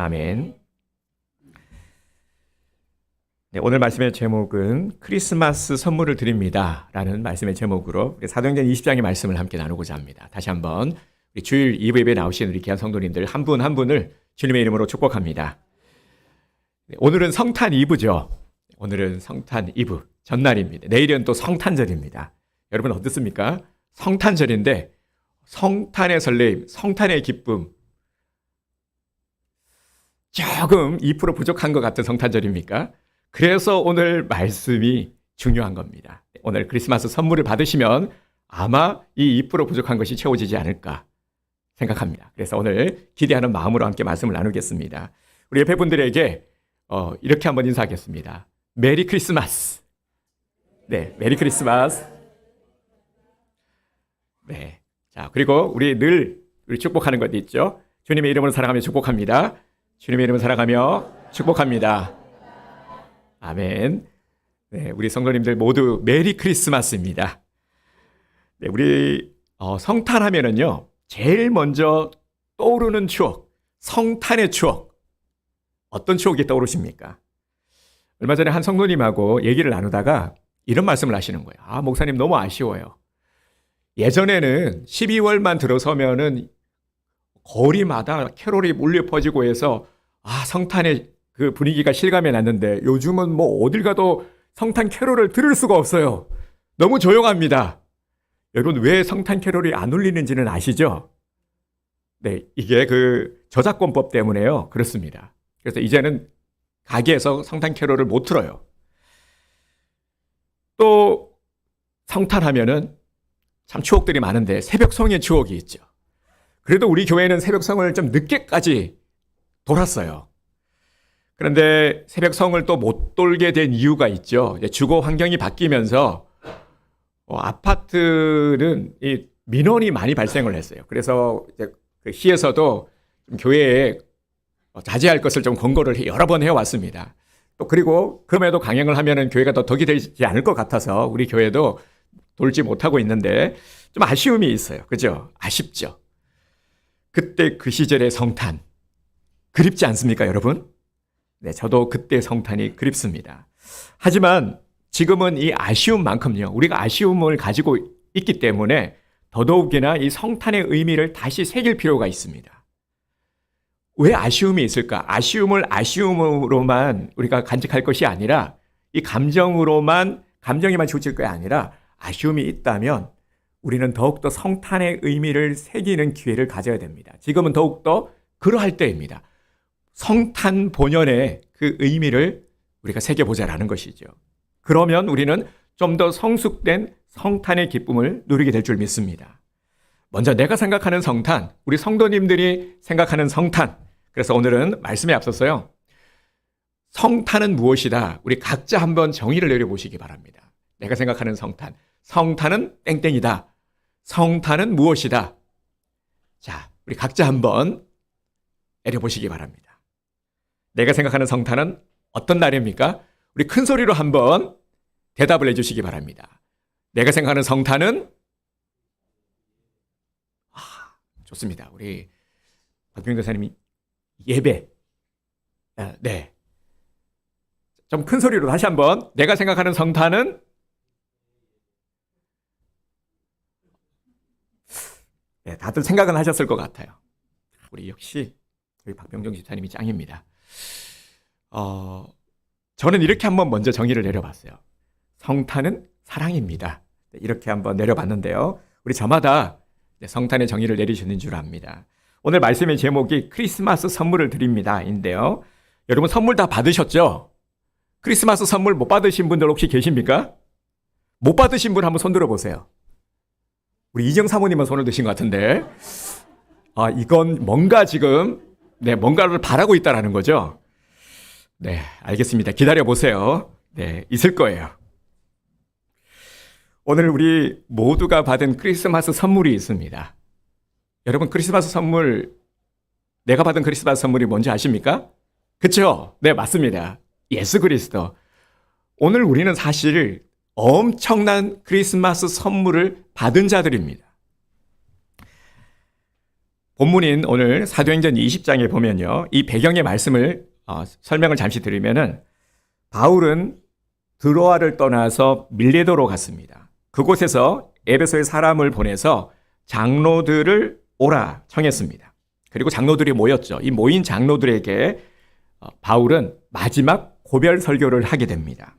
아멘. 네, 오늘 말씀의 제목은 크리스마스 선물을 드립니다 라는 말씀의 제목으로 사도행전 20장의 말씀을 함께 나누고자 합니다. 다시 한번 우리 주일 2부 예배에 나오신 우리 귀한 성도님들 한 분 한 분을 주님의 이름으로 축복합니다. 네, 오늘은 성탄 2부죠. 오늘은 성탄 2부 전날입니다. 내일은 또 성탄절입니다. 여러분 어떻습니까? 성탄절인데 성탄의 설레임, 성탄의 기쁨 조금 2% 부족한 것 같은 성탄절입니까? 그래서 오늘 말씀이 중요한 겁니다. 오늘 크리스마스 선물을 받으시면 아마 이 2% 부족한 것이 채워지지 않을까 생각합니다. 그래서 오늘 기대하는 마음으로 함께 말씀을 나누겠습니다. 우리 옆에 분들에게 이렇게 한번 인사하겠습니다. 메리 크리스마스. 네, 메리 크리스마스. 네. 자, 그리고 우리 축복하는 것 있죠? 주님의 이름으로 사랑하며 축복합니다. 주님의 이름을 사랑하며 축복합니다. 아멘. 네, 우리 성도님들 모두 메리 크리스마스입니다. 네, 우리 성탄하면은요, 제일 먼저 떠오르는 추억, 성탄의 추억. 어떤 추억이 떠오르십니까? 얼마 전에 한 성도님하고 얘기를 나누다가 이런 말씀을 하시는 거예요. 아, 목사님 너무 아쉬워요. 예전에는 12월만 들어서면은 거리마다 캐롤이 울려 퍼지고 해서 성탄의 그 분위기가 실감이 났는데 요즘은 뭐 어딜 가도 성탄 캐롤을 들을 수가 없어요. 너무 조용합니다. 여러분 왜 성탄 캐롤이 안 울리는지는 아시죠? 네, 이게 그 저작권법 때문에요. 그렇습니다. 그래서 이제는 가게에서 성탄 캐롤을 못 틀어요. 또 성탄하면은 참 추억들이 많은데 새벽성의 추억이 있죠. 그래도 우리 교회는 새벽성을 좀 늦게까지 돌았어요. 그런데 새벽성을 또 못 돌게 된 이유가 있죠. 주거 환경이 바뀌면서 아파트는 이 민원이 많이 발생을 했어요. 그래서 이제 그 시에서도 좀 교회에 자제할 것을 좀 권고를 여러 번 해왔습니다. 또 그리고 그럼에도 강행을 하면은 교회가 더 덕이 되지 않을 것 같아서 우리 교회도 돌지 못하고 있는데 좀 아쉬움이 있어요. 그죠? 아쉽죠. 그때 그 시절의 성탄 그립지 않습니까, 여러분? 네, 저도 그때 성탄이 그립습니다. 하지만 지금은 이 아쉬움만큼요, 우리가 아쉬움을 가지고 있기 때문에 더더욱이나 이 성탄의 의미를 다시 새길 필요가 있습니다. 왜 아쉬움이 있을까? 아쉬움을 아쉬움으로만 우리가 간직할 것이 아니라 이 감정에만 치우칠 것이 아니라 아쉬움이 있다면 우리는 더욱더 성탄의 의미를 새기는 기회를 가져야 됩니다. 지금은 더욱더 그러할 때입니다. 성탄 본연의 그 의미를 우리가 새겨보자라는 것이죠. 그러면 우리는 좀 더 성숙된 성탄의 기쁨을 누리게 될 줄 믿습니다. 먼저 내가 생각하는 성탄, 우리 성도님들이 생각하는 성탄. 그래서 오늘은 말씀에 앞서서요. 성탄은 무엇이다? 우리 각자 한번 정의를 내려보시기 바랍니다. 내가 생각하는 성탄. 성탄은 땡땡이다. 성탄은 무엇이다? 자, 우리 각자 한번 내려보시기 바랍니다. 내가 생각하는 성탄은 어떤 날입니까? 우리 큰 소리로 한번 대답을 해주시기 바랍니다. 내가 생각하는 성탄은 좋습니다. 우리 박병 교사님이 예배. 네. 좀 큰 소리로 다시 한번 내가 생각하는 성탄은 네, 다들 생각은 하셨을 것 같아요. 우리 역시 우리 박병정 집사님이 짱입니다. 저는 이렇게 한번 먼저 정의를 내려봤어요. 성탄은 사랑입니다. 이렇게 한번 내려봤는데요. 우리 저마다 성탄의 정의를 내리시는 줄 압니다. 오늘 말씀의 제목이 크리스마스 선물을 드립니다. 인데요. 여러분 선물 다 받으셨죠? 크리스마스 선물 못 받으신 분들 혹시 계십니까? 못 받으신 분 한번 손 들어보세요. 우리 이정 사모님은 손을 드신 것 같은데 이건 뭔가 지금 뭔가를 바라고 있다라는 거죠. 네, 알겠습니다. 기다려보세요. 네, 있을 거예요. 오늘 우리 모두가 받은 크리스마스 선물이 있습니다. 여러분 크리스마스 선물, 내가 받은 크리스마스 선물이 뭔지 아십니까? 그렇죠? 네, 맞습니다. 예수 그리스도. 오늘 우리는 사실 엄청난 크리스마스 선물을 받은 자들입니다. 본문인 오늘 사도행전 20장에 보면요. 이 배경의 말씀을 설명을 잠시 드리면은 바울은 드로아를 떠나서 밀레도로 갔습니다. 그곳에서 에베소의 사람을 보내서 장로들을 오라 청했습니다. 그리고 장로들이 모였죠. 이 모인 장로들에게 바울은 마지막 고별 설교를 하게 됩니다.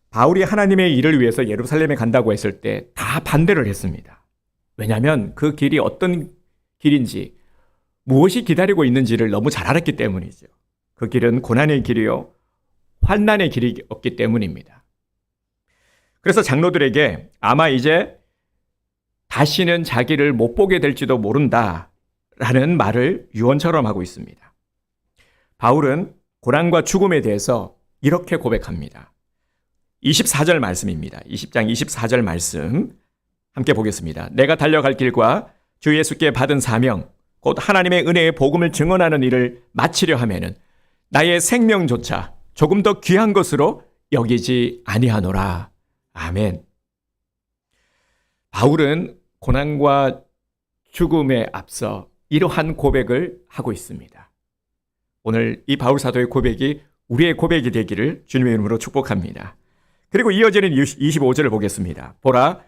바울이 하나님의 일을 위해서 예루살렘에 간다고 했을 때 다 반대를 했습니다. 왜냐하면 그 길이 어떤 길인지, 무엇이 기다리고 있는지를 너무 잘 알았기 때문이죠. 그 길은 고난의 길이요, 환난의 길이었기 때문입니다. 그래서 장로들에게 아마 이제 다시는 자기를 못 보게 될지도 모른다라는 말을 유언처럼 하고 있습니다. 바울은 고난과 죽음에 대해서 이렇게 고백합니다. 24절 말씀입니다. 20장 24절 말씀 함께 보겠습니다. 내가 달려갈 길과 주 예수께 받은 사명, 곧 하나님의 은혜의 복음을 증언하는 일을 마치려 하면은 나의 생명조차 조금 더 귀한 것으로 여기지 아니하노라. 아멘. 바울은 고난과 죽음에 앞서 이러한 고백을 하고 있습니다. 오늘 이 바울 사도의 고백이 우리의 고백이 되기를 주님의 이름으로 축복합니다. 그리고 이어지는 25절을 보겠습니다. 보라,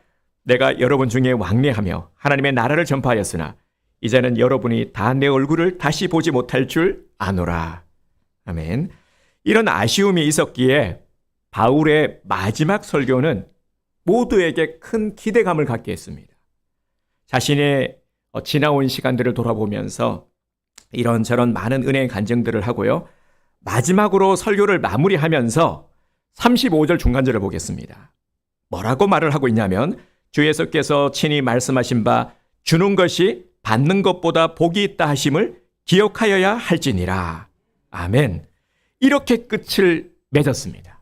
내가 여러분 중에 왕래하며 하나님의 나라를 전파하였으나 이제는 여러분이 다 내 얼굴을 다시 보지 못할 줄 아노라. 아멘. 이런 아쉬움이 있었기에 바울의 마지막 설교는 모두에게 큰 기대감을 갖게 했습니다. 자신의 지나온 시간들을 돌아보면서 이런저런 많은 은혜의 간증들을 하고요. 마지막으로 설교를 마무리하면서 35절 중간절을 보겠습니다. 뭐라고 말을 하고 있냐면 주 예수께서 친히 말씀하신 바 주는 것이 받는 것보다 복이 있다 하심을 기억하여야 할지니라. 아멘. 이렇게 끝을 맺었습니다.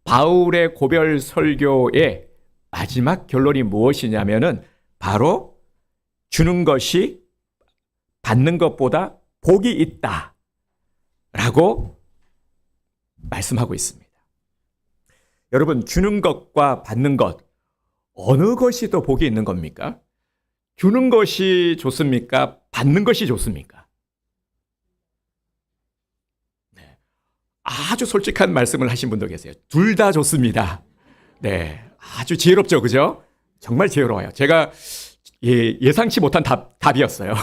바울의 고별 설교의 마지막 결론이 무엇이냐면은 바로 주는 것이 받는 것보다 복이 있다 라고 말씀하고 있습니다. 여러분, 주는 것과 받는 것, 어느 것이 더 복이 있는 겁니까? 주는 것이 좋습니까? 받는 것이 좋습니까? 네. 아주 솔직한 말씀을 하신 분도 계세요. 둘 다 좋습니다. 네. 아주 지혜롭죠, 그죠? 정말 지혜로워요. 제가 예상치 못한 답이었어요.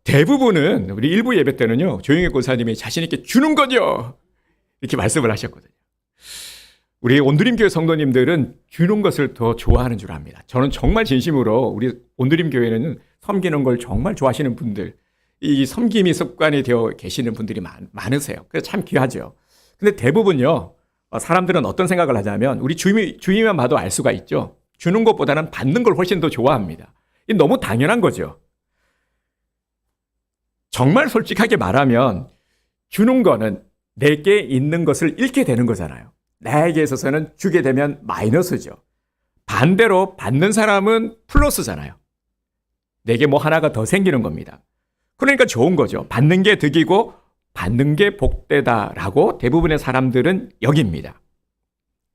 대부분은 우리 일부 예배 때는요, 조영애 권사님이 자신있게 주는 거죠! 이렇게 말씀을 하셨거든요. 우리 온드림교회 성도님들은 주는 것을 더 좋아하는 줄 압니다. 저는 정말 진심으로 우리 온드림교회는 섬기는 걸 정말 좋아하시는 분들, 이 섬김이 습관이 되어 계시는 분들이 많으세요. 그래서 참 귀하죠. 근데 대부분요, 사람들은 어떤 생각을 하냐면 우리 주위만 봐도 알 수가 있죠. 주는 것보다는 받는 걸 훨씬 더 좋아합니다. 이게 너무 당연한 거죠. 정말 솔직하게 말하면 주는 거는 내게 있는 것을 잃게 되는 거잖아요. 나에게 있어서는 주게 되면 마이너스죠. 반대로 받는 사람은 플러스잖아요. 내게 뭐 하나가 더 생기는 겁니다. 그러니까 좋은 거죠. 받는 게 득이고 받는 게 복되다라고 대부분의 사람들은 여깁니다.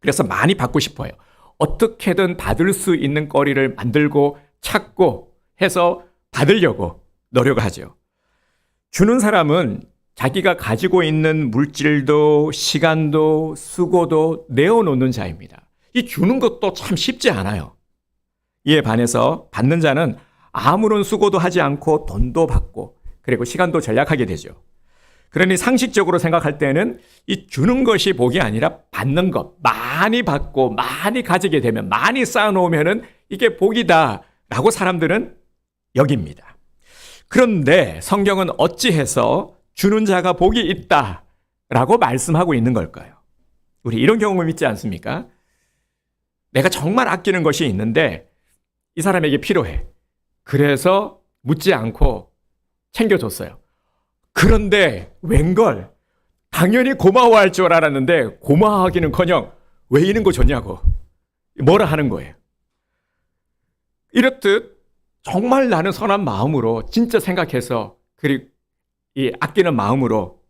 그래서 많이 받고 싶어요. 어떻게든 받을 수 있는 거리를 만들고 찾고 해서 받으려고 노력하죠. 주는 사람은 자기가 가지고 있는 물질도 시간도 수고도 내어놓는 자입니다. 이 주는 것도 참 쉽지 않아요. 이에 반해서 받는 자는 아무런 수고도 하지 않고 돈도 받고 그리고 시간도 절약하게 되죠. 그러니 상식적으로 생각할 때는 이 주는 것이 복이 아니라 받는 것, 많이 받고 많이 가지게 되면, 많이 쌓아놓으면 이게 복이다라고 사람들은 여깁니다. 그런데 성경은 어찌해서 주는 자가 복이 있다라고 말씀하고 있는 걸까요? 우리 이런 경험을 믿지 않습니까? 내가 정말 아끼는 것이 있는데 이 사람에게 필요해. 그래서 묻지 않고 챙겨줬어요. 그런데 웬걸 당연히 고마워할 줄 알았는데 고마워하기는커녕 왜 이런 거 줬냐고 뭐라 하는 거예요. 이렇듯 정말 나는 선한 마음으로 진짜 생각해서 그리고 이 아끼는 마음으로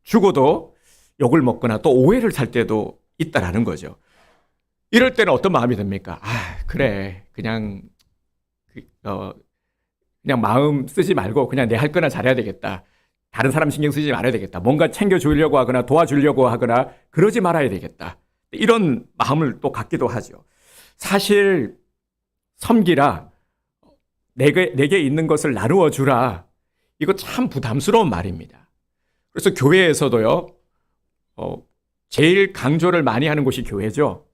주고도 욕을 먹거나 또 오해를 살 때도 있다라는 거죠. 이럴 때는 어떤 마음이 듭니까? 아, 그래. 그냥 그냥 마음 쓰지 말고 그냥 내 할 거나 잘해야 되겠다. 다른 사람 신경 쓰지 말아야 되겠다. 뭔가 챙겨주려고 하거나 도와주려고 하거나 그러지 말아야 되겠다. 이런 마음을 또 갖기도 하죠. 사실 섬기라, 내게 있는 것을 나누어 주라, 이거 참 부담스러운 말입니다. 그래서 교회에서도요, 제일 강조를 많이 하는 곳이 교회죠.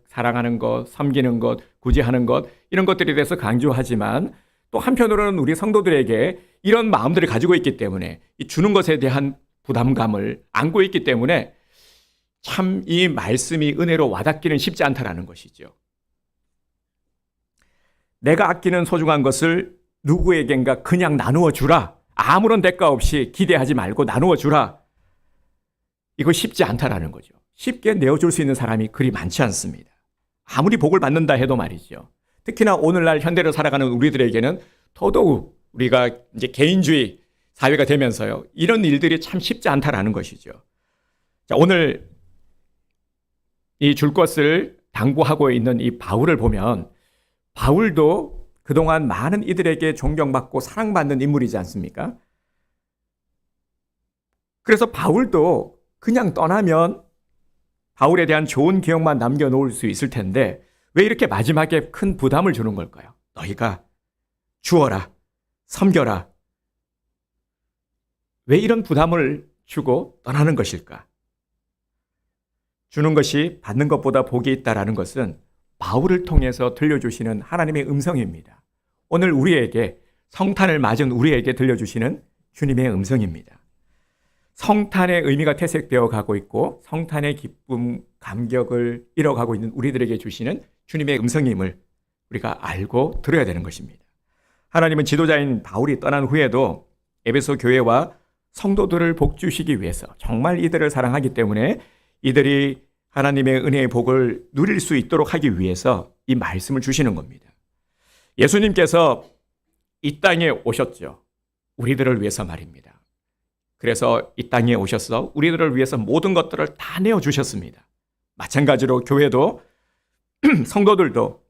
사랑하는 것, 섬기는 것, 구제하는 것, 이런 것들에 대해서 강조하지만 또 한편으로는 우리 성도들에게 이런 마음들을 가지고 있기 때문에 이 주는 것에 대한 부담감을 안고 있기 때문에 참 이 말씀이 은혜로 와닿기는 쉽지 않다라는 것이죠. 내가 아끼는 소중한 것을 누구에겐가 그냥 나누어 주라. 아무런 대가 없이 기대하지 말고 나누어 주라. 이거 쉽지 않다라는 거죠. 쉽게 내어줄 수 있는 사람이 그리 많지 않습니다. 아무리 복을 받는다 해도 말이죠. 특히나 오늘날 현대를 살아가는 우리들에게는 더더욱 우리가 이제 개인주의 사회가 되면서요, 이런 일들이 참 쉽지 않다라는 것이죠. 자, 오늘 이 줄 것을 당부하고 있는 이 바울을 보면 바울도 그동안 많은 이들에게 존경받고 사랑받는 인물이지 않습니까? 그래서 바울도 그냥 떠나면 바울에 대한 좋은 기억만 남겨놓을 수 있을 텐데 왜 이렇게 마지막에 큰 부담을 주는 걸까요? 너희가 주어라, 섬겨라. 왜 이런 부담을 주고 떠나는 것일까? 주는 것이 받는 것보다 복이 있다라는 것은 바울을 통해서 들려주시는 하나님의 음성입니다. 오늘 우리에게, 성탄을 맞은 우리에게 들려주시는 주님의 음성입니다. 성탄의 의미가 퇴색되어 가고 있고 성탄의 기쁨, 감격을 잃어가고 있는 우리들에게 주시는 주님의 음성임을 우리가 알고 들어야 되는 것입니다. 하나님은 지도자인 바울이 떠난 후에도 에베소 교회와 성도들을 복주시기 위해서 정말 이들을 사랑하기 때문에 이들이 하나님의 은혜의 복을 누릴 수 있도록 하기 위해서 이 말씀을 주시는 겁니다. 예수님께서 이 땅에 오셨죠. 우리들을 위해서 말입니다. 그래서 이 땅에 오셔서 우리들을 위해서 모든 것들을 다 내어주셨습니다. 마찬가지로 교회도 성도들도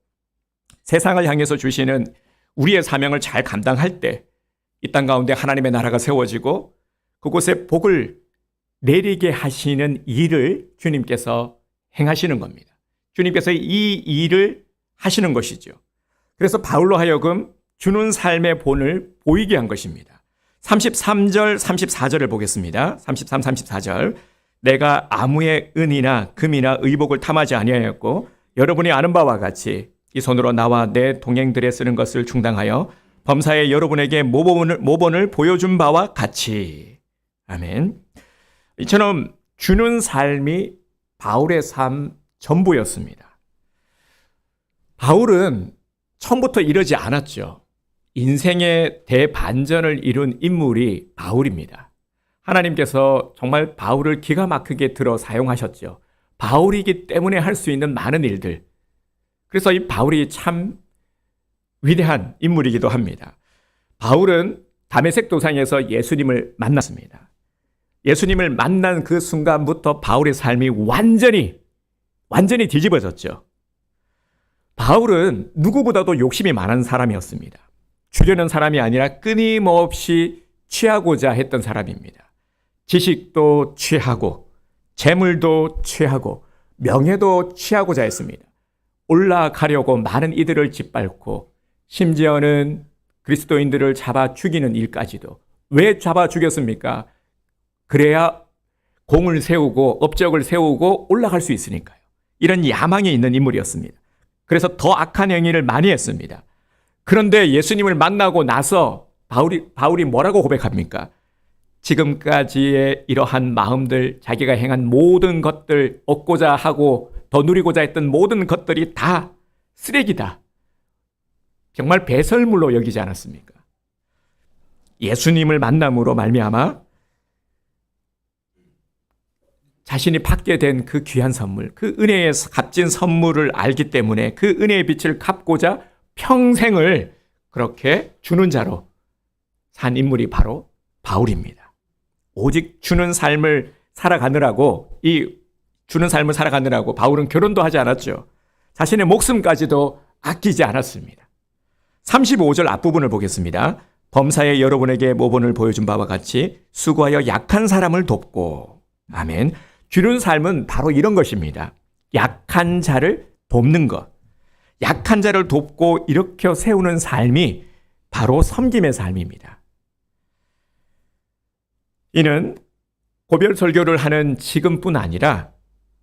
세상을 향해서 주시는 우리의 사명을 잘 감당할 때 이 땅 가운데 하나님의 나라가 세워지고 그곳에 복을 내리게 하시는 일을 주님께서 행하시는 겁니다. 주님께서 이 일을 하시는 것이죠. 그래서 바울로 하여금 주는 삶의 본을 보이게 한 것입니다. 33절, 34절을 보겠습니다. 33, 34절. 내가 아무의 은이나 금이나 의복을 탐하지 아니하였고 여러분이 아는 바와 같이 이 손으로 나와 내 동행들에 쓰는 것을 충당하여 범사에 여러분에게 모본을 보여준 바와 같이. 아멘. 이처럼 주는 삶이 바울의 삶 전부였습니다. 바울은 처음부터 이러지 않았죠. 인생의 대반전을 이룬 인물이 바울입니다. 하나님께서 정말 바울을 기가 막히게 들어 사용하셨죠. 바울이기 때문에 할 수 있는 많은 일들. 그래서 이 바울이 참 위대한 인물이기도 합니다. 바울은 다메섹 도상에서 예수님을 만났습니다. 예수님을 만난 그 순간부터 바울의 삶이 완전히 뒤집어졌죠. 바울은 누구보다도 욕심이 많은 사람이었습니다. 주려는 사람이 아니라 끊임없이 취하고자 했던 사람입니다. 지식도 취하고 재물도 취하고 명예도 취하고자 했습니다. 올라가려고 많은 이들을 짓밟고 심지어는 그리스도인들을 잡아 죽이는 일까지도. 왜 잡아 죽였습니까? 그래야 공을 세우고 업적을 세우고 올라갈 수 있으니까요. 이런 야망이 있는 인물이었습니다. 그래서 더 악한 행위를 많이 했습니다. 그런데 예수님을 만나고 나서 바울이 뭐라고 고백합니까? 지금까지의 이러한 마음들, 자기가 행한 모든 것들, 얻고자 하고 더 누리고자 했던 모든 것들이 다 쓰레기다. 정말 배설물로 여기지 않았습니까? 예수님을 만남으로 말미암아 자신이 받게 된 그 귀한 선물, 그 은혜의 값진 선물을 알기 때문에 그 은혜의 빛을 갚고자 평생을 그렇게 주는 자로 산 인물이 바로 바울입니다. 오직 주는 삶을 살아가느라고 바울은 결혼도 하지 않았죠. 자신의 목숨까지도 아끼지 않았습니다. 35절 앞부분을 보겠습니다. 범사에 여러분에게 모본을 보여준 바와 같이 수고하여 약한 사람을 돕고. 아멘. 주는 삶은 바로 이런 것입니다. 약한 자를 돕는 것. 약한 자를 돕고 일으켜 세우는 삶이 바로 섬김의 삶입니다. 이는 고별 설교를 하는 지금뿐 아니라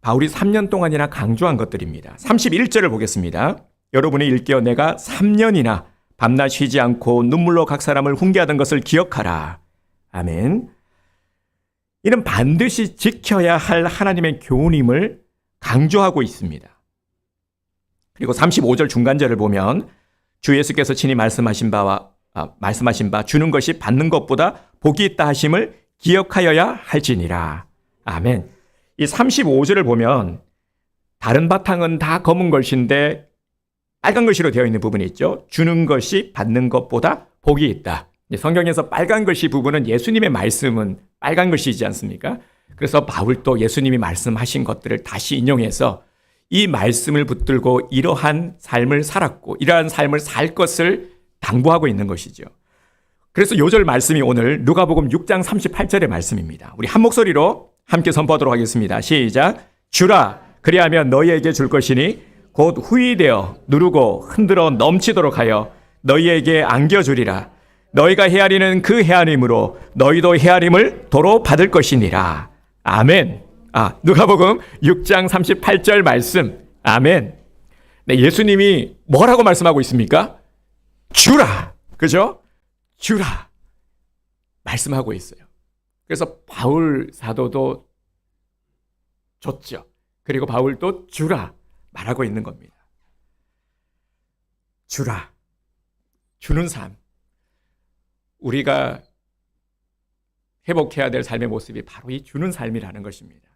바울이 3년 동안이나 강조한 것들입니다. 31절을 보겠습니다. 여러분이 일깨어 내가 3년이나 밤낮 쉬지 않고 눈물로 각 사람을 훈계하던 것을 기억하라. 아멘. 이는 반드시 지켜야 할 하나님의 교훈임을 강조하고 있습니다. 그리고 35절 중간절을 보면 주 예수께서 친히 말씀하신 바 주는 것이 받는 것보다 복이 있다 하심을 기억하여야 할지니라. 아멘. 이 35절을 보면 다른 바탕은 다 검은 글씨인데 빨간 글씨로 되어 있는 부분이 있죠. 주는 것이 받는 것보다 복이 있다. 성경에서 빨간 글씨 부분은 예수님의 말씀은 빨간 글씨이지 않습니까? 그래서 바울도 예수님이 말씀하신 것들을 다시 인용해서 이 말씀을 붙들고 이러한 삶을 살았고 이러한 삶을 살 것을 당부하고 있는 것이죠. 그래서 요절 말씀이 오늘 누가복음 6장 38절의 말씀입니다. 우리 한 목소리로 함께 선포하도록 하겠습니다. 시작. 주라 그리하면 너희에게 줄 것이니 곧 후히되어 누르고 흔들어 넘치도록 하여 너희에게 안겨주리라. 너희가 헤아리는 그 헤아림으로 너희도 헤아림을 도로 받을 것이니라. 아멘. 누가복음 6장 38절 말씀. 아멘. 네, 예수님이 뭐라고 말씀하고 있습니까? 주라. 그죠? 주라. 말씀하고 있어요. 그래서 바울 사도도 줬죠. 그리고 바울도 주라 말하고 있는 겁니다. 주라. 주는 삶. 우리가 회복해야 될 삶의 모습이 바로 이 주는 삶이라는 것입니다.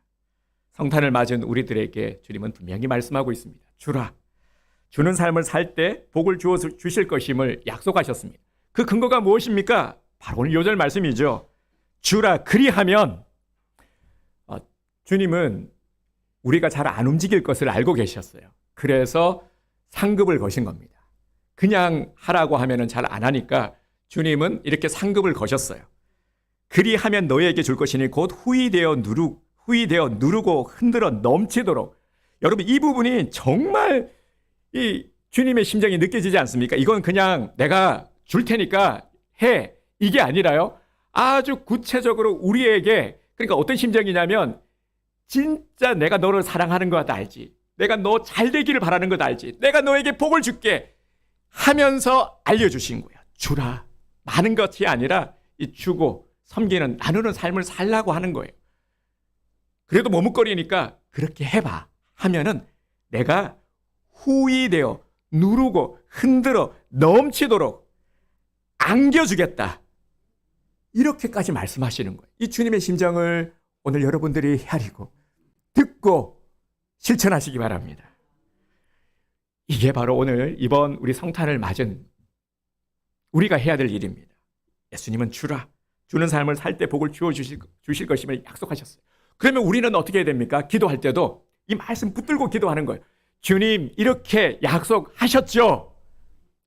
성탄을 맞은 우리들에게 주님은 분명히 말씀하고 있습니다. 주라. 주는 삶을 살 때 복을 주실 것임을 약속하셨습니다. 그 근거가 무엇입니까? 바로 오늘 요절 말씀이죠. 주라 그리하면 주님은 우리가 잘 안 움직일 것을 알고 계셨어요. 그래서 상급을 거신 겁니다. 그냥 하라고 하면 잘 안 하니까 주님은 이렇게 상급을 거셨어요. 그리하면 너희에게 줄 것이니 곧 후히되어 누르고 흔들어 넘치도록. 여러분 이 부분이 정말 이 주님의 심정이 느껴지지 않습니까? 이건 그냥 내가 줄 테니까 해 이게 아니라요. 아주 구체적으로 우리에게 그러니까 어떤 심정이냐면 진짜 내가 너를 사랑하는 것 알지. 내가 너 잘 되기를 바라는 것 알지. 내가 너에게 복을 줄게 하면서 알려주신 거야. 주라. 많은 것이 아니라 이 주고 섬기는 나누는 삶을 살라고 하는 거예요. 그래도 머뭇거리니까 그렇게 해봐 하면은 내가 후히되어 누르고 흔들어 넘치도록 안겨주겠다. 이렇게까지 말씀하시는 거예요. 이 주님의 심정을 오늘 여러분들이 헤아리고 듣고 실천하시기 바랍니다. 이게 바로 오늘 이번 우리 성탄을 맞은 우리가 해야 될 일입니다. 예수님은 주라. 주는 삶을 살 때 복을 주실 것임을 약속하셨어요. 그러면 우리는 어떻게 해야 됩니까? 기도할 때도 이 말씀 붙들고 기도하는 거예요. 주님 이렇게 약속하셨죠?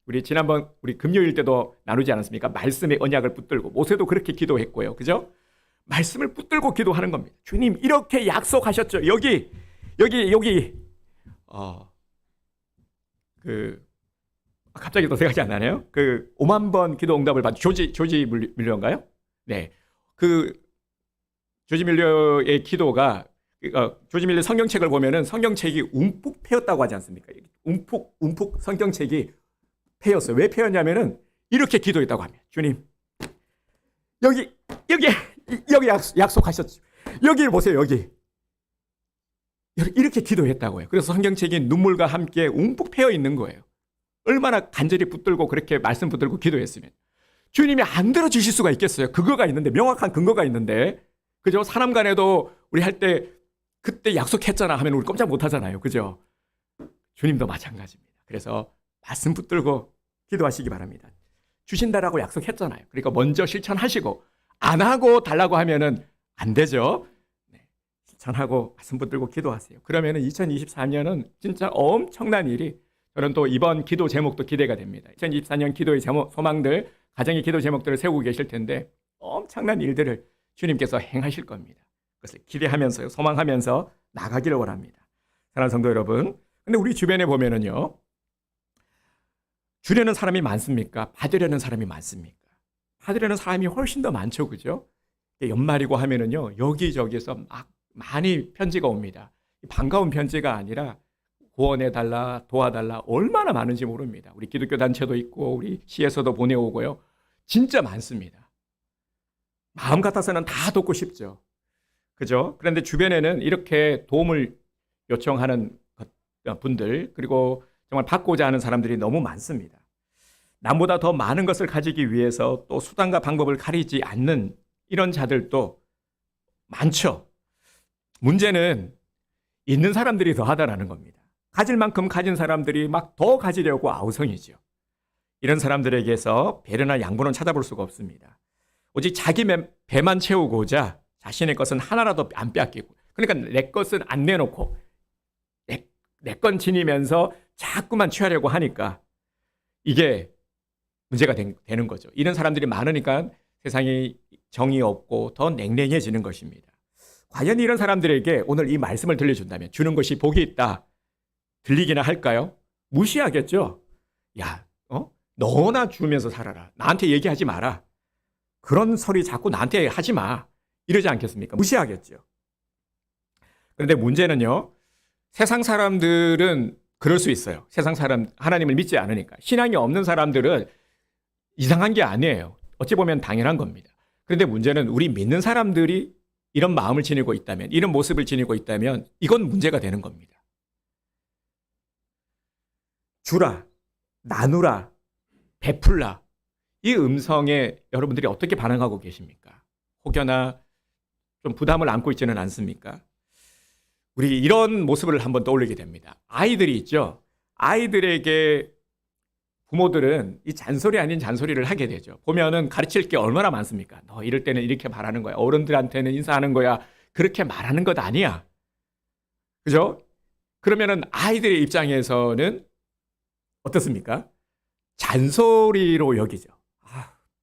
우리 지난번 우리 금요일 때도 나누지 않았습니까? 말씀의 언약을 붙들고 모세도 그렇게 기도했고요. 그죠? 말씀을 붙들고 기도하는 겁니다. 주님 이렇게 약속하셨죠? 여기 갑자기 또 생각이 안 나네요. 5만 번 기도 응답을 받은 조지 밀러인가요? 네. 조지 밀러의 기도가 조지 밀러 성경책을 보면은 성경책이 움푹 패였다고 하지 않습니까? 움푹 성경책이 패였어요. 왜 패였냐면은 이렇게 기도했다고 합니다. 주님 여기 약속하셨죠. 여기를 보세요. 여기 이렇게 기도했다고요. 그래서 성경책이 눈물과 함께 움푹 패여 있는 거예요. 얼마나 간절히 붙들고 그렇게 말씀 붙들고 기도했으면 주님이 안 들어주실 수가 있겠어요. 근거가 있는데, 명확한 근거가 있는데, 그죠? 사람 간에도 우리 할 때 그때 약속했잖아 하면 우리 꼼짝 못 하잖아요. 그죠? 주님도 마찬가지입니다. 그래서 말씀 붙들고 기도하시기 바랍니다. 주신다라고 약속했잖아요. 그러니까 먼저 실천하시고 안 하고 달라고 하면은 안 되죠. 네. 실천하고 말씀 붙들고 기도하세요. 그러면은 2024년은 진짜 엄청난 일이 저는 또 이번 기도 제목도 기대가 됩니다. 2024년 기도의 제목, 소망들, 가정의 기도 제목들을 세우고 계실 텐데 엄청난 일들을 주님께서 행하실 겁니다. 그것을 기대하면서요, 소망하면서 나가기를 원합니다. 사랑하는 성도 여러분, 근데 우리 주변에 보면은요, 주려는 사람이 많습니까? 받으려는 사람이 많습니까? 받으려는 사람이 훨씬 더 많죠, 그죠? 연말이고 하면은요, 여기저기서 막 많이 편지가 옵니다. 반가운 편지가 아니라 구원해달라, 도와달라, 얼마나 많은지 모릅니다. 우리 기독교 단체도 있고, 우리 시에서도 보내오고요. 진짜 많습니다. 마음 같아서는 다 돕고 싶죠. 그죠? 그런데 주변에는 이렇게 도움을 요청하는 분들, 그리고 정말 받고자 하는 사람들이 너무 많습니다. 남보다 더 많은 것을 가지기 위해서 또 수단과 방법을 가리지 않는 이런 자들도 많죠. 문제는 있는 사람들이 더 하다라는 겁니다. 가질 만큼 가진 사람들이 막 더 가지려고 아우성이죠. 이런 사람들에게서 배려나 양보는 찾아볼 수가 없습니다. 오직 자기 배만 채우고자 자신의 것은 하나라도 안 빼앗기고, 그러니까 내 것은 안 내놓고 내 건 지니면서 자꾸만 취하려고 하니까 이게 문제가 되는 거죠. 이런 사람들이 많으니까 세상이 정이 없고 더 냉랭해지는 것입니다. 과연 이런 사람들에게 오늘 이 말씀을 들려준다면 주는 것이 복이 있다, 들리기나 할까요? 무시하겠죠. 야, 너나 주면서 살아라. 나한테 얘기하지 마라. 그런 소리 자꾸 나한테 하지 마. 이러지 않겠습니까? 무시하겠죠. 그런데 문제는요, 세상 사람들은 그럴 수 있어요. 세상 사람, 하나님을 믿지 않으니까. 신앙이 없는 사람들은 이상한 게 아니에요. 어찌 보면 당연한 겁니다. 그런데 문제는 우리 믿는 사람들이 이런 마음을 지니고 있다면, 이런 모습을 지니고 있다면 이건 문제가 되는 겁니다. 주라, 나누라, 베풀라. 이 음성에 여러분들이 어떻게 반응하고 계십니까? 혹여나 좀 부담을 안고 있지는 않습니까? 우리 이런 모습을 한번 떠올리게 됩니다. 아이들이 있죠. 아이들에게 부모들은 이 잔소리 아닌 잔소리를 하게 되죠. 보면은 가르칠 게 얼마나 많습니까? 너 이럴 때는 이렇게 말하는 거야. 어른들한테는 인사하는 거야. 그렇게 말하는 것 아니야. 그죠? 그러면은 아이들의 입장에서는 어떻습니까? 잔소리로 여기죠.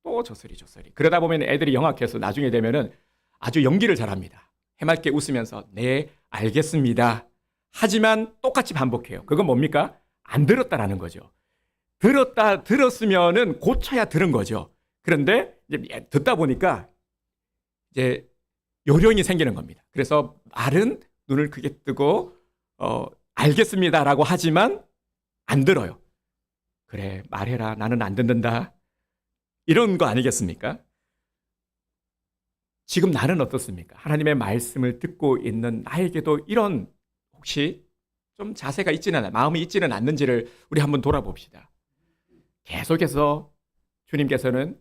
또 저 소리. 그러다 보면 애들이 영악해서 나중에 되면은 아주 연기를 잘합니다. 해맑게 웃으면서 네, 알겠습니다. 하지만 똑같이 반복해요. 그건 뭡니까? 안 들었다라는 거죠. 들었으면은 고쳐야 들은 거죠. 그런데 이제 듣다 보니까 이제 요령이 생기는 겁니다. 그래서 말은 눈을 크게 뜨고 알겠습니다라고 하지만 안 들어요. 그래, 말해라. 나는 안 듣는다. 이런 거 아니겠습니까? 지금 나는 어떻습니까? 하나님의 말씀을 듣고 있는 나에게도 이런 혹시 좀 자세가 있지는, 마음이 있지는 않는지를 우리 한번 돌아봅시다. 계속해서 주님께서는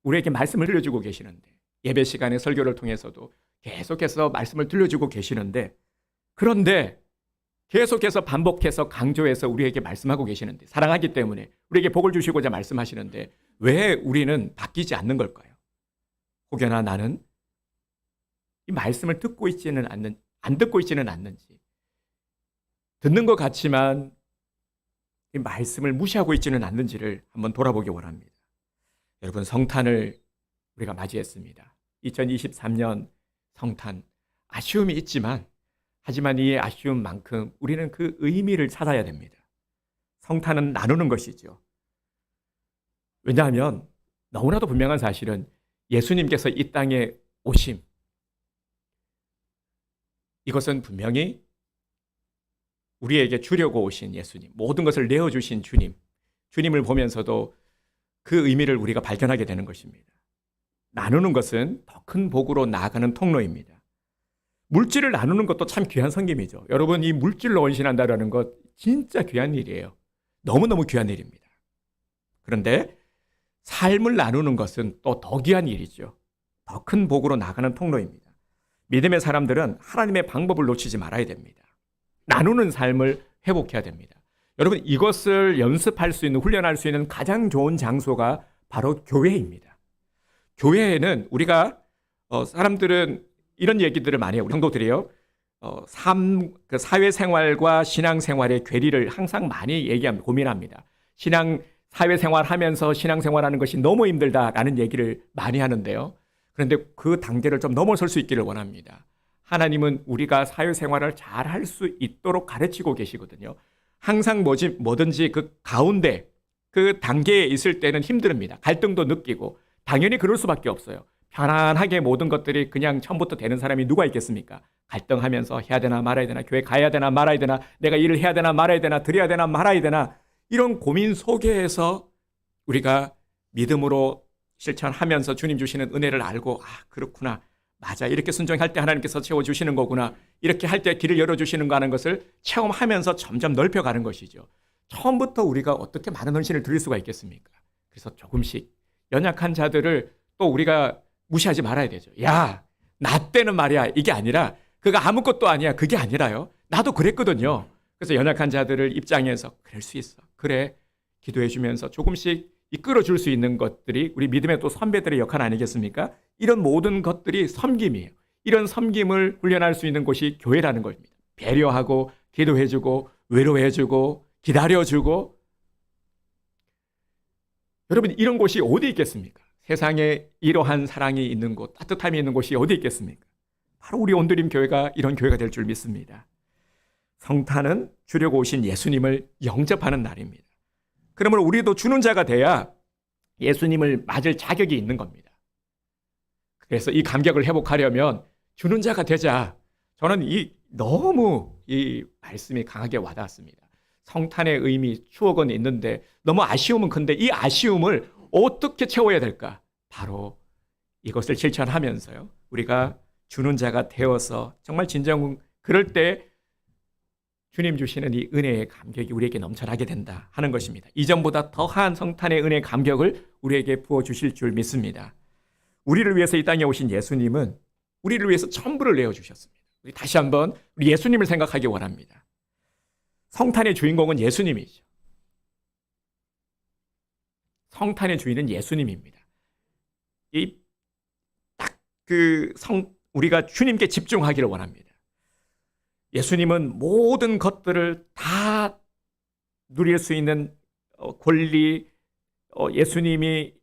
우리에게 말씀을 들려주고 계시는데, 예배 시간에 설교를 통해서도 계속해서 말씀을 들려주고 계시는데, 그런데 계속해서 반복해서 강조해서 우리에게 말씀하고 계시는데, 사랑하기 때문에 우리에게 복을 주시고자 말씀하시는데 왜 우리는 바뀌지 않는 걸까요? 혹여나 나는 이 말씀을 듣고 있지는 안 듣고 있지는 않는지, 듣는 것 같지만 이 말씀을 무시하고 있지는 않는지를 한번 돌아보기 원합니다. 여러분, 성탄을 우리가 맞이했습니다. 2023년 성탄, 아쉬움이 있지만 하지만 이 아쉬움만큼 우리는 그 의미를 찾아야 됩니다. 성탄은 나누는 것이죠. 왜냐하면 너무나도 분명한 사실은 예수님께서 이 땅에 오심, 이것은 분명히 우리에게 주려고 오신 예수님, 모든 것을 내어주신 주님을 보면서도 그 의미를 우리가 발견하게 되는 것입니다. 나누는 것은 더 큰 복으로 나아가는 통로입니다. 물질을 나누는 것도 참 귀한 섬김이죠. 여러분, 이 물질로 헌신한다는 것 진짜 귀한 일이에요. 너무너무 귀한 일입니다. 그런데 삶을 나누는 것은 또 더 귀한 일이죠. 더 큰 복으로 나아가는 통로입니다. 믿음의 사람들은 하나님의 방법을 놓치지 말아야 됩니다. 나누는 삶을 회복해야 됩니다. 여러분, 이것을 연습할 수 있는, 훈련할 수 있는 가장 좋은 장소가 바로 교회입니다. 교회에는 우리가 사람들은 이런 얘기들을 많이 해요. 우리 성도들이요. 그 사회생활과 신앙생활의 괴리를 항상 많이 얘기합니다. 고민합니다. 사회생활하면서 신앙생활하는 것이 너무 힘들다라는 얘기를 많이 하는데요. 그런데 그 단계를 좀 넘어설 수 있기를 원합니다. 하나님은 우리가 사회생활을 잘 할 수 있도록 가르치고 계시거든요. 항상 뭐든지 그 가운데 그 단계에 있을 때는 힘듭니다. 갈등도 느끼고 당연히 그럴 수밖에 없어요. 편안하게 모든 것들이 그냥 처음부터 되는 사람이 누가 있겠습니까? 갈등하면서 해야 되나 말아야 되나, 교회 가야 되나 말아야 되나, 내가 일을 해야 되나 말아야 되나, 드려야 되나 말아야 되나, 이런 고민 속에서 우리가 믿음으로 실천하면서 주님 주시는 은혜를 알고, 그렇구나, 맞아, 이렇게 순종할 때 하나님께서 채워주시는 거구나, 이렇게 할 때 길을 열어주시는 거 하는 것을 체험하면서 점점 넓혀가는 것이죠. 처음부터 우리가 어떻게 많은 헌신을 드릴 수가 있겠습니까? 그래서 조금씩 연약한 자들을 또 우리가 무시하지 말아야 되죠. 야, 나 때는 말이야, 이게 아니라 그가 아무것도 아니야, 그게 아니라요. 나도 그랬거든요. 그래서 연약한 자들을 입장해서 그럴 수 있어, 그래, 기도해 주면서 조금씩 이끌어 줄 수 있는 것들이 우리 믿음의 또 선배들의 역할 아니겠습니까? 이런 모든 것들이 섬김이에요. 이런 섬김을 훈련할 수 있는 곳이 교회라는 겁니다. 배려하고 기도해 주고 외로해 주고 기다려 주고. 여러분, 이런 곳이 어디 있겠습니까? 세상에 이러한 사랑이 있는 곳, 따뜻함이 있는 곳이 어디 있겠습니까? 바로 우리 온드림 교회가 이런 교회가 될 줄 믿습니다. 성탄은 주려고 오신 예수님을 영접하는 날입니다. 그러면 우리도 주는 자가 돼야 예수님을 맞을 자격이 있는 겁니다. 그래서 이 감격을 회복하려면 주는 자가 되자. 저는 너무 이 말씀이 강하게 와닿았습니다. 성탄의 의미, 추억은 있는데 너무 아쉬움은 큰데 이 아쉬움을 어떻게 채워야 될까? 바로 이것을 실천하면서요, 우리가 주는 자가 되어서 정말 진정 그럴 때 주님 주시는 이 은혜의 감격이 우리에게 넘쳐나게 된다 하는 것입니다. 이전보다 더한 성탄의 은혜의 감격을 우리에게 부어주실 줄 믿습니다. 우리를 위해서 이 땅에 오신 예수님은 우리를 위해서 전부를 내어주셨습니다. 우리 다시 한번 우리 예수님을 생각하기 원합니다. 성탄의 주인공은 예수님이죠. 성탄의 주인은 예수님입니다. 우리가 주님께 집중하기를 원합니다. 예수님은 모든 것들을 다 누릴 수 있는 권리, 예수님의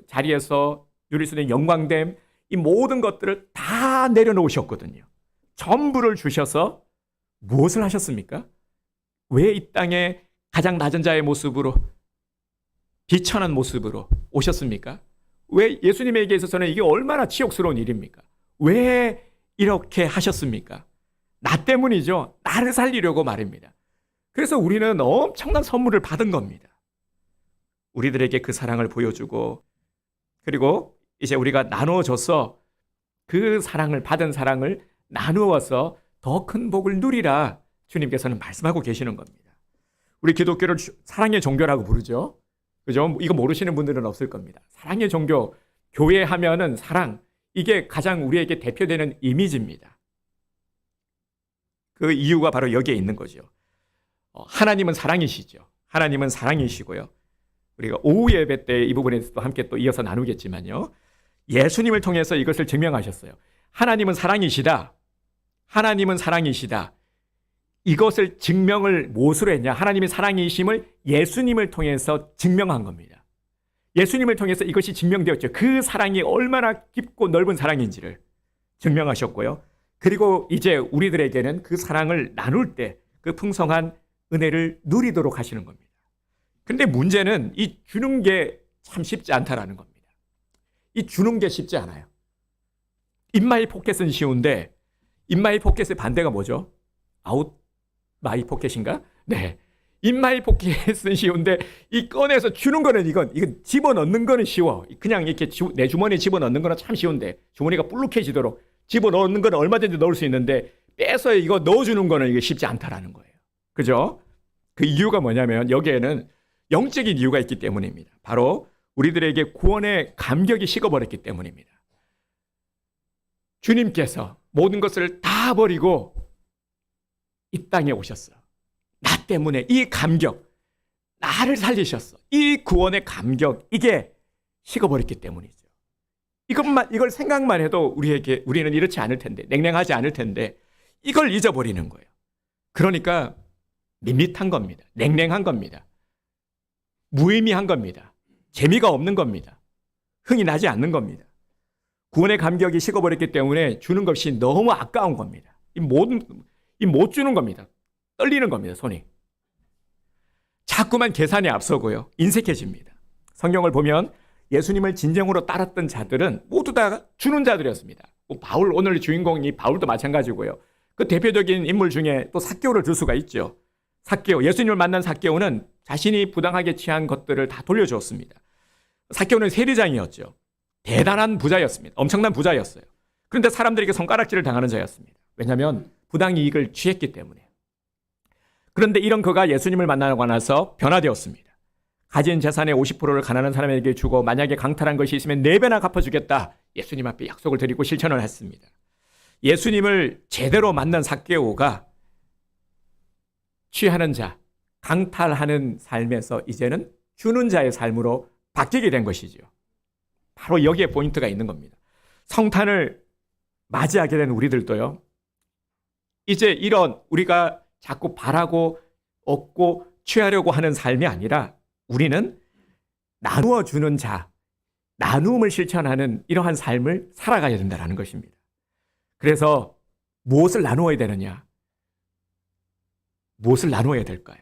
자리에서 누릴 수 있는 영광됨, 이 모든 것들을 다 내려놓으셨거든요. 전부를 주셔서 무엇을 하셨습니까? 왜 이 땅에 가장 낮은 자의 모습으로, 비천한 모습으로 오셨습니까? 왜 예수님에게 있어서는 이게 얼마나 치욕스러운 일입니까? 왜 이렇게 하셨습니까? 나 때문이죠. 나를 살리려고 말입니다. 그래서 우리는 엄청난 선물을 받은 겁니다. 우리들에게 그 사랑을 보여주고, 그리고 이제 우리가 나누어줘서 그 사랑을, 받은 사랑을 나누어서 더 큰 복을 누리라 주님께서는 말씀하고 계시는 겁니다. 우리 기독교를 사랑의 종교라고 부르죠. 그죠? 이거 모르시는 분들은 없을 겁니다. 사랑의 종교, 교회 하면은 사랑, 이게 가장 우리에게 대표되는 이미지입니다. 그 이유가 바로 여기에 있는 거죠. 하나님은 사랑이시죠. 하나님은 사랑이시고요. 우리가 오후 예배 때 이 부분에서도 함께 또 이어서 나누겠지만요, 예수님을 통해서 이것을 증명하셨어요. 하나님은 사랑이시다. 하나님은 사랑이시다. 이것을 증명을 무엇으로 했냐? 하나님이 사랑이심을 예수님을 통해서 증명한 겁니다. 예수님을 통해서 이것이 증명되었죠. 그 사랑이 얼마나 깊고 넓은 사랑인지를 증명하셨고요. 그리고 이제 우리들에게는 그 사랑을 나눌 때 그 풍성한 은혜를 누리도록 하시는 겁니다. 근데 문제는 이 주는 게 참 쉽지 않다라는 겁니다. 이 주는 게 쉽지 않아요. 인마이 포켓은 쉬운데, 인마이 포켓의 반대가 뭐죠? 아웃 마이 포켓인가? 네. 인마이 포켓은 쉬운데, 이 꺼내서 주는 거는 이건 집어넣는 거는 쉬워. 그냥 이렇게 내 주머니에 집어넣는 거는 참 쉬운데, 주머니가 불룩해지도록 집어넣는 거는 얼마든지 넣을 수 있는데, 빼서 이거 넣어주는 거는 이게 쉽지 않다라는 거예요. 그죠? 그 이유가 뭐냐면 여기에는 영적인 이유가 있기 때문입니다. 바로 우리들에게 구원의 감격이 식어버렸기 때문입니다. 주님께서 모든 것을 다 버리고 이 땅에 오셨어. 나 때문에 이 감격, 나를 살리셨어. 이 구원의 감격, 이게 식어버렸기 때문이죠. 이걸 생각만 해도 우리는 이렇지 않을 텐데, 냉랭하지 않을 텐데, 이걸 잊어버리는 거예요. 그러니까 밋밋한 겁니다. 냉랭한 겁니다. 무의미한 겁니다. 재미가 없는 겁니다. 흥이 나지 않는 겁니다. 구원의 감격이 식어버렸기 때문에 주는 것이 너무 아까운 겁니다. 못 주는 겁니다. 떨리는 겁니다, 손이. 자꾸만 계산이 앞서고요. 인색해집니다. 성경을 보면 예수님을 진정으로 따랐던 자들은 모두 다 주는 자들이었습니다. 바울, 오늘 주인공이 바울도 마찬가지고요. 그 대표적인 인물 중에 또 삭개오를 들 수가 있죠. 삭개오, 예수님을 만난 삭개오는 자신이 부당하게 취한 것들을 다 돌려주었습니다. 삭개오는 세리장이었죠. 대단한 부자였습니다. 엄청난 부자였어요. 그런데 사람들에게 손가락질을 당하는 자였습니다. 왜냐하면 부당 이익을 취했기 때문에. 그런데 이런 그가 예수님을 만나고 나서 변화되었습니다. 가진 재산의 50%를 가난한 사람에게 주고 만약에 강탈한 것이 있으면 4배나 갚아주겠다. 예수님 앞에 약속을 드리고 실천을 했습니다. 예수님을 제대로 만난 삭개오가 취하는 자, 강탈하는 삶에서 이제는 주는 자의 삶으로 바뀌게 된 것이죠. 바로 여기에 포인트가 있는 겁니다. 성탄을 맞이하게 된 우리들도요. 이제 이런 우리가 자꾸 바라고 얻고 취하려고 하는 삶이 아니라 우리는 나누어 주는 자, 나눔을 실천하는 이러한 삶을 살아가야 된다는 것입니다. 그래서 무엇을 나누어야 되느냐? 무엇을 나누어야 될까요?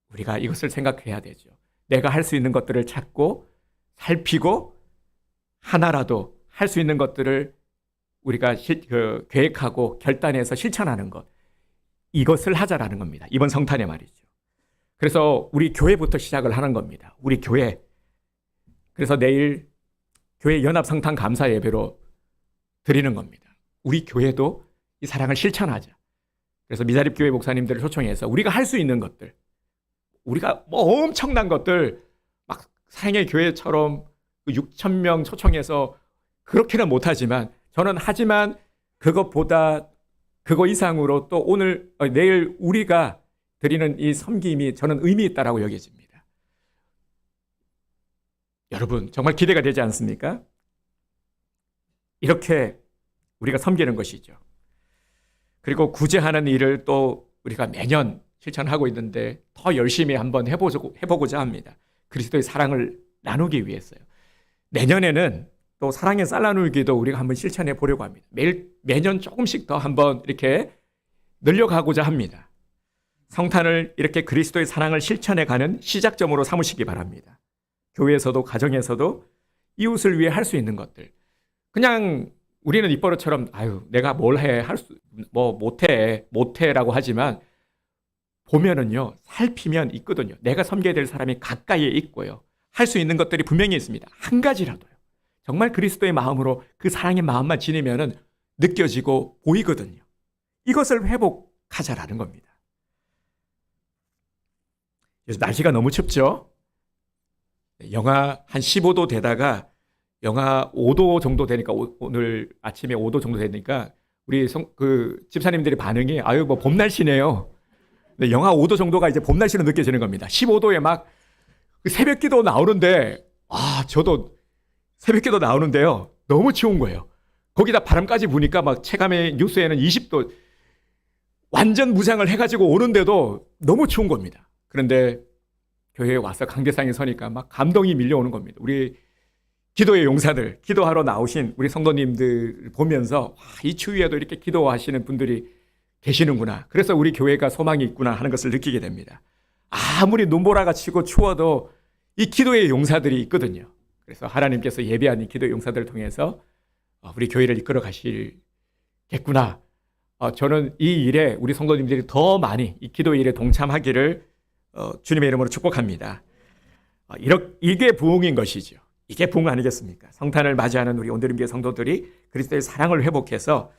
우리가 이것을 생각해야 되죠. 내가 할 수 있는 것들을 찾고 살피고 하나라도 할 수 있는 것들을 우리가 계획하고 결단해서 실천하는 것. 이것을 하자라는 겁니다. 이번 성탄에 말이죠. 그래서 우리 교회부터 시작을 하는 겁니다. 우리 교회. 그래서 내일 교회 연합 성탄 감사 예배로 드리는 겁니다. 우리 교회도 이 사랑을 실천하자. 그래서 미자립 교회 목사님들을 초청해서 우리가 할 수 있는 것들, 우리가 뭐 엄청난 것들, 막 사랑의 교회처럼 6,000명 초청해서 그렇게는 못하지만 저는 하지만 그것보다 그거 이상으로 또 내일 우리가 드리는 이 섬김이 저는 의미 있다라고 여겨집니다. 여러분 정말 기대가 되지 않습니까? 이렇게 우리가 섬기는 것이죠. 그리고 구제하는 일을 또 우리가 매년 실천하고 있는데 더 열심히 한번 해보고자 합니다. 그리스도의 사랑을 나누기 위해서요. 내년에는 또 사랑의 쌀 나누기도 우리가 한번 실천해 보려고 합니다. 매년 조금씩 더 한번 이렇게 늘려가고자 합니다. 성탄을 이렇게 그리스도의 사랑을 실천해 가는 시작점으로 삼으시기 바랍니다. 교회에서도 가정에서도 이웃을 위해 할 수 있는 것들. 그냥 우리는 입버릇처럼 내가 뭘 해, 못해라고 하지만 보면은요, 살피면 있거든요. 내가 섬겨야 될 사람이 가까이에 있고요. 할 수 있는 것들이 분명히 있습니다. 한 가지라도요. 정말 그리스도의 마음으로 그 사랑의 마음만 지니면은 느껴지고 보이거든요. 이것을 회복하자라는 겁니다. 그래서 날씨가 너무 춥죠? 영하 한 15도 되다가 영하 5도 정도 되니까 오늘 아침에 5도 정도 되니까 우리 집사님들의 반응이 봄 날씨네요. 근데 영하 5도 정도가 이제 봄 날씨로 느껴지는 겁니다. 15도에 막 새벽 기도 나오는데 저도 새벽 기도 나오는데요. 너무 추운 거예요. 거기다 바람까지 부니까 막 체감의 뉴스에는 20도 완전 무장을 해가지고 오는데도 너무 추운 겁니다. 그런데 교회에 와서 강대상에 서니까 막 감동이 밀려오는 겁니다. 우리 기도의 용사들, 기도하러 나오신 우리 성도님들 보면서 이 추위에도 이렇게 기도하시는 분들이 계시는구나. 그래서 우리 교회가 소망이 있구나 하는 것을 느끼게 됩니다. 아무리 눈보라가 치고 추워도 이 기도의 용사들이 있거든요. 그래서 하나님께서 예배한 이 기도의 용사들을 통해서 우리 교회를 이끌어 가시겠구나. 저는 이 일에 우리 성도님들이 더 많이 이 기도의 일에 동참하기를 주님의 이름으로 축복합니다. 이게 부흥인 것이죠. 이게 부흥 아니겠습니까? 성탄을 맞이하는 우리 온누리교회 성도들이 그리스도의 사랑을 회복해서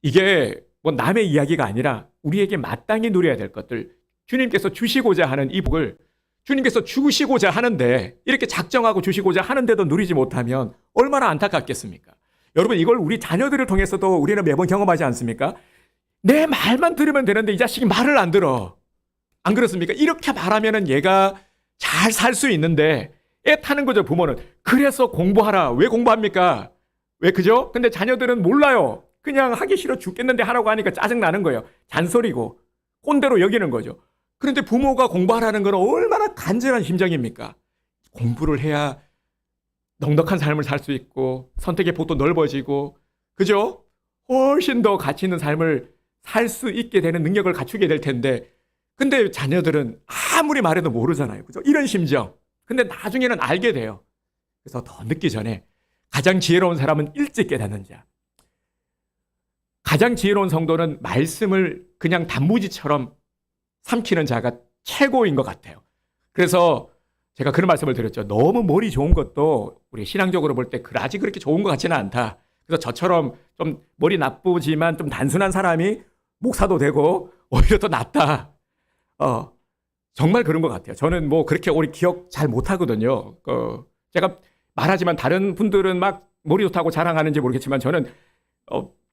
이게 남의 이야기가 아니라 우리에게 마땅히 누려야 될 것들, 주님께서 주시고자 하는 이 복을 주님께서 주시고자 하는데 이렇게 작정하고 주시고자 하는데도 누리지 못하면 얼마나 안타깝겠습니까? 여러분, 이걸 우리 자녀들을 통해서도 우리는 매번 경험하지 않습니까? 내 말만 들으면 되는데 이 자식이 말을 안 들어. 안 그렇습니까? 이렇게 말하면은 얘가 잘 살 수 있는데 애 타는 거죠, 부모는. 그래서 공부하라. 왜 공부합니까? 왜 그죠? 근데 자녀들은 몰라요. 그냥 하기 싫어 죽겠는데 하라고 하니까 짜증나는 거예요. 잔소리고 꼰대로 여기는 거죠. 그런데 부모가 공부하라는 건 얼마나 간절한 심정입니까? 공부를 해야 넉넉한 삶을 살 수 있고 선택의 폭도 넓어지고 그죠? 훨씬 더 가치 있는 삶을 살 수 있게 되는 능력을 갖추게 될 텐데 근데 자녀들은 아무리 말해도 모르잖아요. 그죠? 이런 심정. 근데 나중에는 알게 돼요. 그래서 더 늦기 전에 가장 지혜로운 사람은 일찍 깨닫는 자. 가장 지혜로운 성도는 말씀을 그냥 단무지처럼 삼키는 자가 최고인 것 같아요. 그래서 제가 그런 말씀을 드렸죠. 너무 머리 좋은 것도 우리 신앙적으로 볼 때 그다지 그렇게 좋은 것 같지는 않다. 그래서 저처럼 좀 머리 나쁘지만 좀 단순한 사람이 목사도 되고 오히려 더 낫다. 정말 그런 것 같아요. 저는 뭐 그렇게 오래 기억 잘 못하거든요. 제가 말하지만 다른 분들은 막 머리 좋다고 자랑하는지 모르겠지만 저는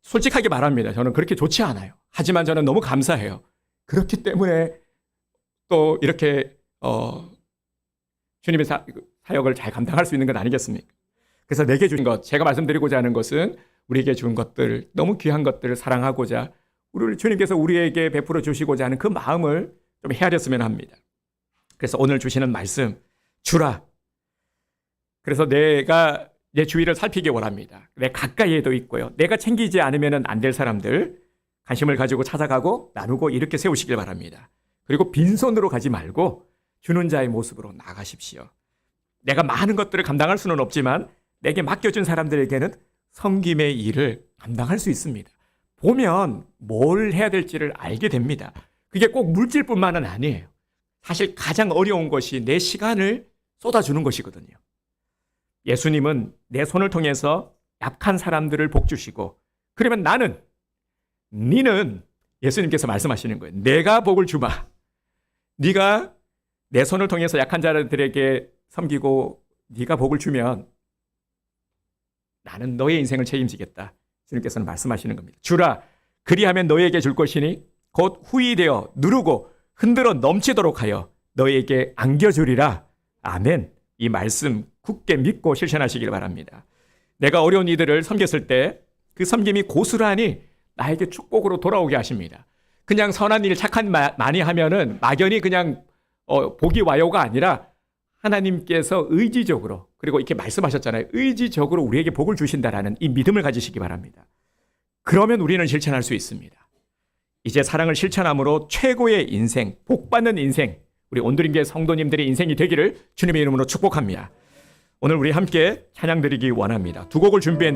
솔직하게 말합니다. 저는 그렇게 좋지 않아요. 하지만 저는 너무 감사해요. 그렇기 때문에 또 이렇게 주님의 사역을 잘 감당할 수 있는 건 아니겠습니까? 그래서 내게 준 것, 제가 말씀드리고자 하는 것은 우리에게 준 것들, 너무 귀한 것들을 사랑하고자 주님께서 우리에게 베풀어 주시고자 하는 그 마음을 좀 헤아렸으면 합니다. 그래서 오늘 주시는 말씀, 주라. 그래서 내가 내 주위를 살피기 원합니다. 내 가까이에도 있고요. 내가 챙기지 않으면 안 될 사람들 관심을 가지고 찾아가고 나누고 이렇게 세우시길 바랍니다. 그리고 빈손으로 가지 말고 주는 자의 모습으로 나가십시오. 내가 많은 것들을 감당할 수는 없지만 내게 맡겨준 사람들에게는 섬김의 일을 감당할 수 있습니다. 보면 뭘 해야 될지를 알게 됩니다. 그게 꼭 물질뿐만은 아니에요. 사실 가장 어려운 것이 내 시간을 쏟아주는 것이거든요. 예수님은 내 손을 통해서 약한 사람들을 복주시고 그러면 니는 예수님께서 말씀하시는 거예요. 내가 복을 주마. 네가 내 손을 통해서 약한 자들에게 섬기고 네가 복을 주면 나는 너의 인생을 책임지겠다. 주님께서는 말씀하시는 겁니다. 주라. 그리하면 너에게 줄 것이니 곧 후히 되어 누르고 흔들어 넘치도록 하여 너에게 안겨주리라. 아멘. 이 말씀 굳게 믿고 실천하시길 바랍니다. 내가 어려운 이들을 섬겼을 때 그 섬김이 고스란히 나에게 축복으로 돌아오게 하십니다. 그냥 선한 일 착한 많이 하면은 막연히 그냥 복이 와요가 아니라 하나님께서 의지적으로 그리고 이렇게 말씀하셨잖아요. 의지적으로 우리에게 복을 주신다라는 이 믿음을 가지시기 바랍니다. 그러면 우리는 실천할 수 있습니다. 이제 사랑을 실천함으로 최고의 인생, 복받는 인생, 우리 온드림교회 성도님들의 인생이 되기를 주님의 이름으로 축복합니다. 오늘 우리 함께 찬양 드리기 원합니다. 두 곡을 준비했는데